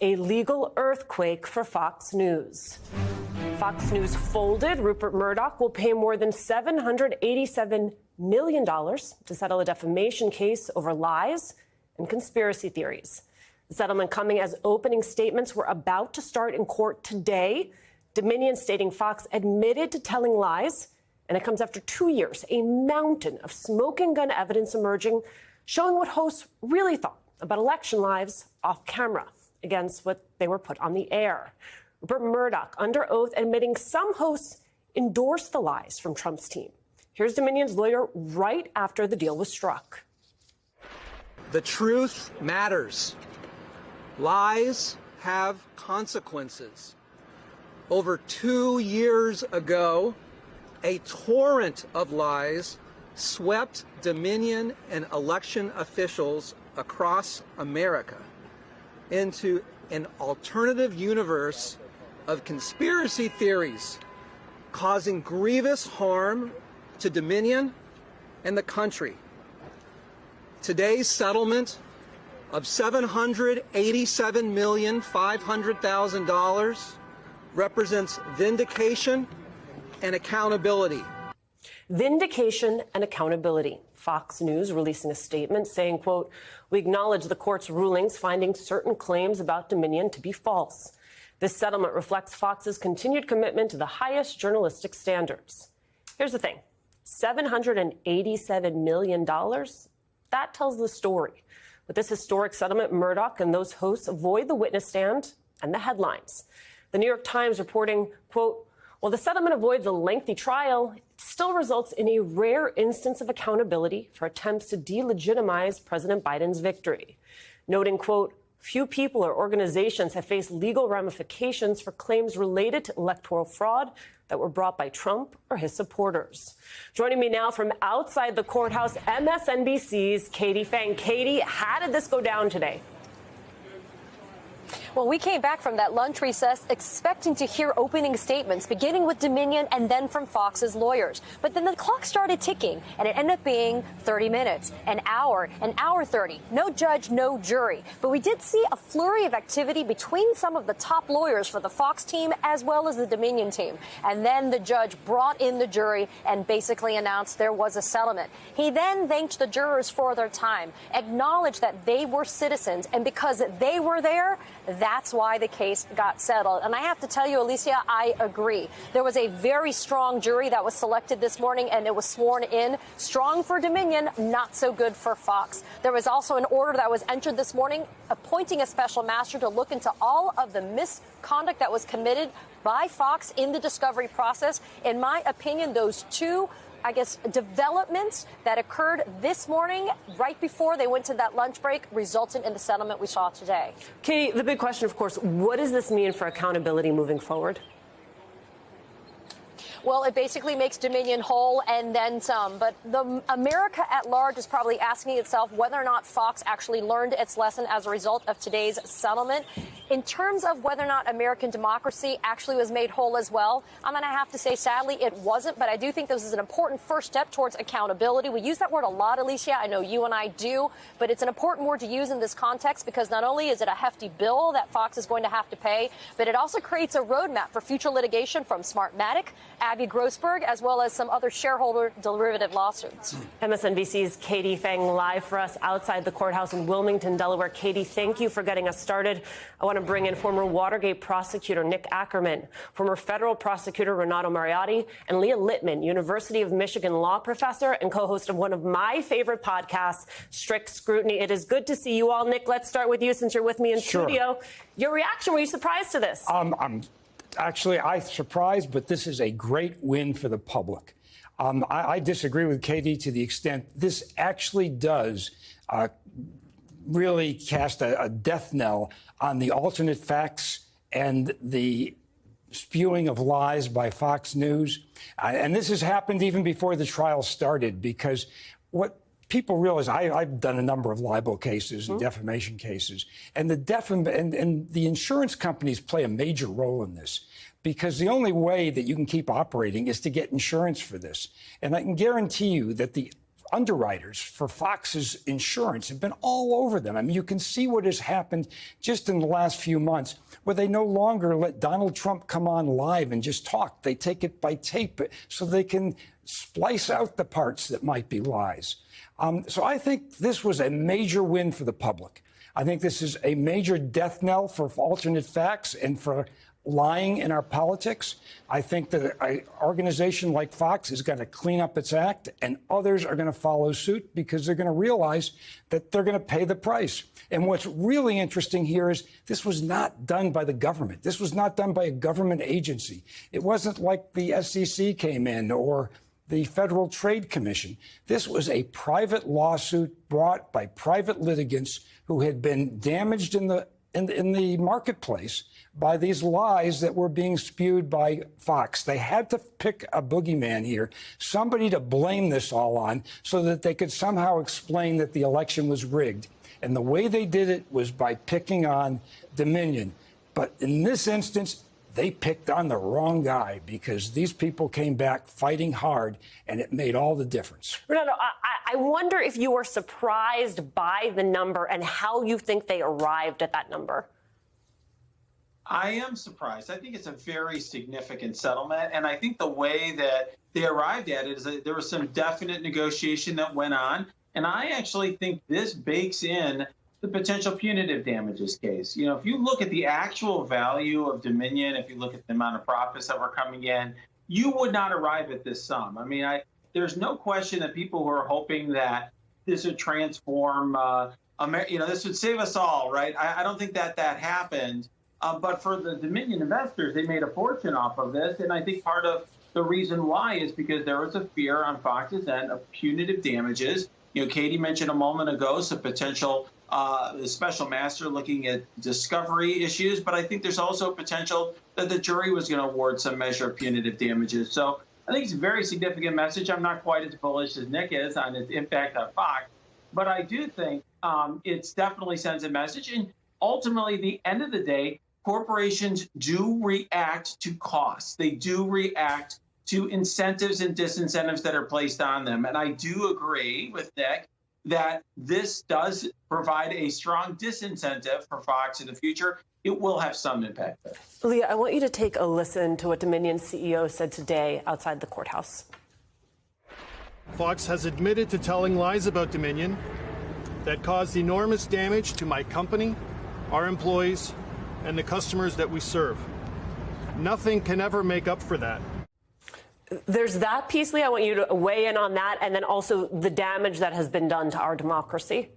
A legal earthquake for Fox News. Fox News folded. Rupert Murdoch will pay more than $787 million to settle a defamation case over lies and conspiracy theories. The settlement coming as opening statements were about to start in court today. Dominion stating Fox admitted to telling lies, and it comes after 2 years, a mountain of smoking gun evidence emerging, showing what hosts really thought about election lives off camera against what they were put on the air. Rupert Murdoch, under oath, admitting some hosts endorsed the lies from Trump's team. Here's Dominion's lawyer right after the deal was struck. The truth matters. Lies have consequences. Over 2 years ago, a torrent of lies swept Dominion and election officials across America into an alternative universe of conspiracy theories, causing grievous harm to Dominion and the country. Today's settlement of $787,500,000 represents vindication and accountability. Vindication and accountability. Fox News releasing a statement saying, quote, "We acknowledge the court's rulings finding certain claims about Dominion to be false. This settlement reflects Fox's continued commitment to the highest journalistic standards." Here's the thing. $787 million, that tells the story. With this historic settlement, Murdoch and those hosts avoid the witness stand and the headlines. The New York Times reporting, quote, "While the settlement avoids a lengthy trial, it still results in a rare instance of accountability for attempts to delegitimize President Biden's victory." Noting, quote, "Few people or organizations have faced legal ramifications for claims related to electoral fraud that were brought by Trump or his supporters." Joining me now from outside the courthouse, MSNBC's Katie Phang. Katie, how did this go down today? Well, we came back from that lunch recess expecting to hear opening statements, beginning with Dominion and then from Fox's lawyers. But then the clock started ticking, and it ended up being 30 minutes, an hour 30. No judge, no jury. But we did see a flurry of activity between some of the top lawyers for the Fox team as well as the Dominion team. And then the judge brought in the jury and basically announced there was a settlement. He then thanked the jurors for their time, acknowledged that they were citizens, and because they were there, that's why the case got settled. And I have to tell you, Alicia, I agree. There was a very strong jury that was selected this morning, and it was sworn in. Strong for Dominion, not so good for Fox. There was also an order that was entered this morning appointing a special master to look into all of the misconduct that was committed by Fox in the discovery process. In my opinion, those two developments that occurred this morning right before they went to that lunch break resulted in the settlement we saw today. Katie, the big question, of course, what does this mean for accountability moving forward? Well, it basically makes Dominion whole and then some. But America at large is probably asking itself whether or not Fox actually learned its lesson as a result of today's settlement. In terms of whether or not American democracy actually was made whole as well, I'm going to have to say, sadly, it wasn't. But I do think this is an important first step towards accountability. We use that word a lot, Alicia. I know you and I do. But it's an important word to use in this context because not only is it a hefty bill that Fox is going to have to pay, but it also creates a roadmap for future litigation from Smartmatic, Abby Grossberg, as well as some other shareholder derivative lawsuits. MSNBC's Katie Phang live for us outside the courthouse in Wilmington, Delaware. Katie, thank you for getting us started. I want to bring in former Watergate prosecutor Nick Ackerman, former federal prosecutor Renato Mariotti, and Leah Littman, University of Michigan law professor and co-host of one of my favorite podcasts, Strict Scrutiny. It is good to see you all. Nick, let's start with you since you're with me in studio. Your reaction, were you surprised to this? I'm surprised, but this is a great win for the public. I disagree with Katie to the extent this actually does really cast a death knell on the alternate facts and the spewing of lies by Fox News. And this has happened even before the trial started, because what people realize, I've done a number of libel cases and defamation cases, and the insurance companies play a major role in this, because the only way that you can keep operating is to get insurance for this. And I can guarantee you that the underwriters for Fox's insurance have been all over them. I mean, you can see what has happened just in the last few months, where they no longer let Donald Trump come on live and just talk. They take it by tape so they can splice out the parts that might be lies. So I think this was a major win for the public. I think this is a major death knell for alternate facts and for lying in our politics. I think that an organization like Fox is going to clean up its act, and others are going to follow suit because they're going to realize that they're going to pay the price. And what's really interesting here is this was not done by the government. This was not done by a government agency. It wasn't like the SEC came in or the Federal Trade Commission. This was a private lawsuit brought by private litigants who had been damaged in the marketplace by these lies that were being spewed by Fox. They had to pick a boogeyman here, somebody to blame this all on so that they could somehow explain that the election was rigged. And the way they did it was by picking on Dominion. But in this instance, they picked on the wrong guy because these people came back fighting hard, and it made all the difference. Renato, I wonder if you were surprised by the number and how you think they arrived at that number. I am surprised. I think it's a very significant settlement. And I think the way that they arrived at it is that there was some definite negotiation that went on. And I actually think this bakes in the potential punitive damages case. You know, if you look at the actual value of Dominion, if you look at the amount of profits that were coming in, you would not arrive at this sum. I mean, there's no question that people who are hoping that this would transform, this would save us all, right? I don't think that happened. But for the Dominion investors, they made a fortune off of this. And I think part of the reason why is because there was a fear on Fox's end of punitive damages. You know, Katie mentioned a moment ago some potential special master looking at discovery issues. But I think there's also potential that the jury was going to award some measure of punitive damages. So I think it's a very significant message. I'm not quite as bullish as Nick is on its impact on Fox. But I do think it definitely sends a message. And ultimately, at the end of the day, corporations do react to costs. They do react to incentives and disincentives that are placed on them. And I do agree with Nick that this does provide a strong disincentive for Fox in the future. It will have some impact there. Leah, I want you to take a listen to what Dominion's CEO said today outside the courthouse. Fox has admitted to telling lies about Dominion that caused enormous damage to my company, our employees, and the customers that we serve. Nothing can ever make up for that. There's that piece, Leah. I want you to weigh in on that, and then also the damage that has been done to our democracy.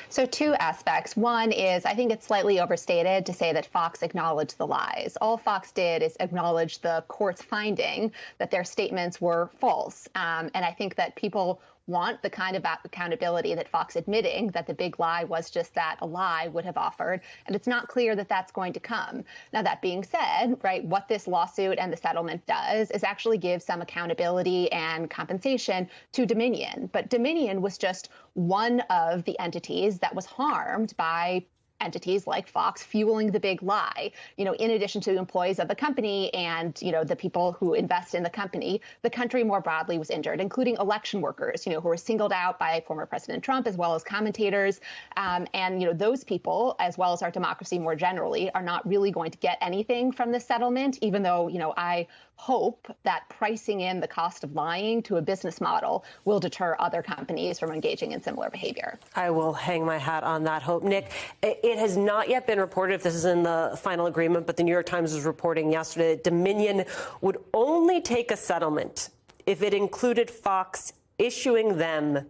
So two aspects. One is I think it's slightly overstated to say that Fox acknowledged the lies. All Fox did is acknowledge the court's finding that their statements were false. And I think that people want the kind of accountability that Fox admitting that the big lie was just that, a lie, would have offered. And it's not clear that that's going to come. Now, that being said, right, what this lawsuit and the settlement does is actually give some accountability and compensation to Dominion. But Dominion was just one of the entities that was harmed by entities like Fox fueling the big lie. You know, in addition to employees of the company and, you know, the people who invest in the company, the country more broadly was injured, including election workers, you know, who were singled out by former President Trump, as well as commentators. And, you know, those people, as well as our democracy more generally, are not really going to get anything from this settlement, even though, you know, I hope that pricing in the cost of lying to a business model will deter other companies from engaging in similar behavior. I will hang my hat on that hope. Nick, it has not yet been reported if this is in the final agreement, but the New York Times was reporting yesterday that Dominion would only take a settlement if it included Fox issuing them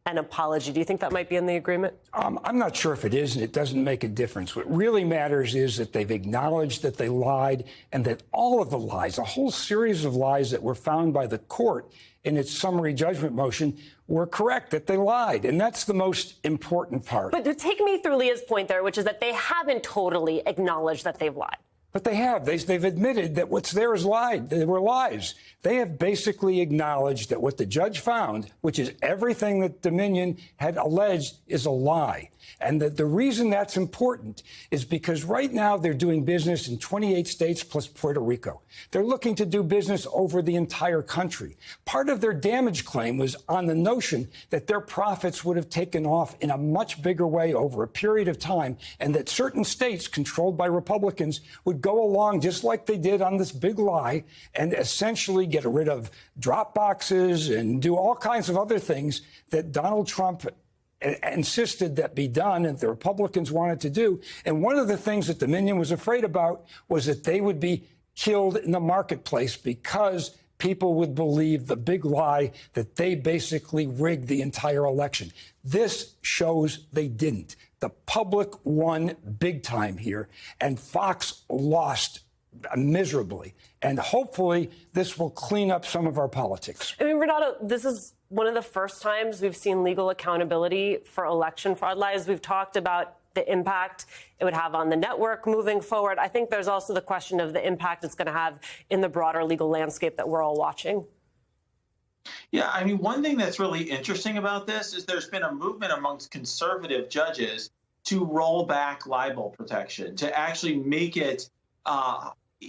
an apology. Do you think that might be in the agreement? I'm not sure if it is, and it doesn't make a difference. What really matters is that they've acknowledged that they lied and that all of the lies, a whole series of lies that were found by the court in its summary judgment motion, were correct, that they lied. And that's the most important part. But take me through Leah's point there, which is that they haven't totally acknowledged that they've lied. But they have. They've admitted that what's there is lied. They were lies. They have basically acknowledged that what the judge found, which is everything that Dominion had alleged, is a lie. And the reason that's important is because right now they're doing business in 28 states plus Puerto Rico. They're looking to do business over the entire country. Part of their damage claim was on the notion that their profits would have taken off in a much bigger way over a period of time, and that certain states controlled by Republicans would go along just like they did on this big lie and essentially get rid of drop boxes and do all kinds of other things that Donald Trump insisted that be done and the Republicans wanted to do. And one of the things that Dominion was afraid about was that they would be killed in the marketplace because people would believe the big lie that they basically rigged the entire election. This shows they didn't. The public won big time here, and Fox lost miserably. And hopefully this will clean up some of our politics. I mean, Renato, this is one of the first times we've seen legal accountability for election fraud lies. We've talked about the impact it would have on the network moving forward. I think there's also the question of the impact it's going to have in the broader legal landscape that we're all watching. Yeah, I mean, one thing that's really interesting about this is there's been a movement amongst conservative judges to roll back libel protection, to actually make it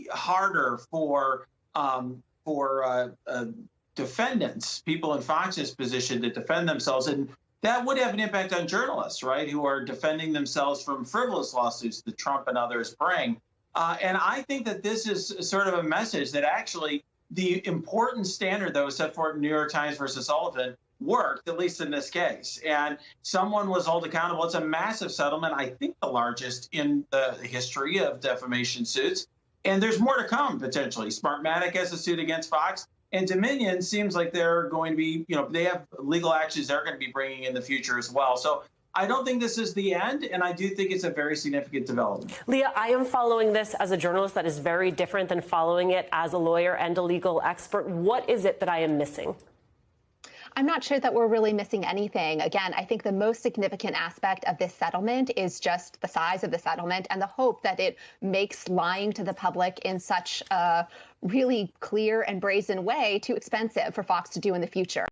harder for defendants, people in Fox's position, to defend themselves. And that would have an impact on journalists, right, who are defending themselves from frivolous lawsuits that Trump and others bring. And I think that this is sort of a message that actually the important standard that was set forth in New York Times versus Sullivan worked, at least in this case. And someone was held accountable. It's a massive settlement, I think the largest in the history of defamation suits. And there's more to come, potentially. Smartmatic has a suit against Fox. And Dominion seems like they're going to be, they have legal actions they're going to be bringing in the future as well. So I don't think this is the end, and I do think it's a very significant development. Leah, I am following this as a journalist that is very different than following it as a lawyer and a legal expert. What is it that I am missing? I'm not sure that we're really missing anything. Again, I think the most significant aspect of this settlement is just the size of the settlement and the hope that it makes lying to the public in such a really clear and brazen way too expensive for Fox to do in the future.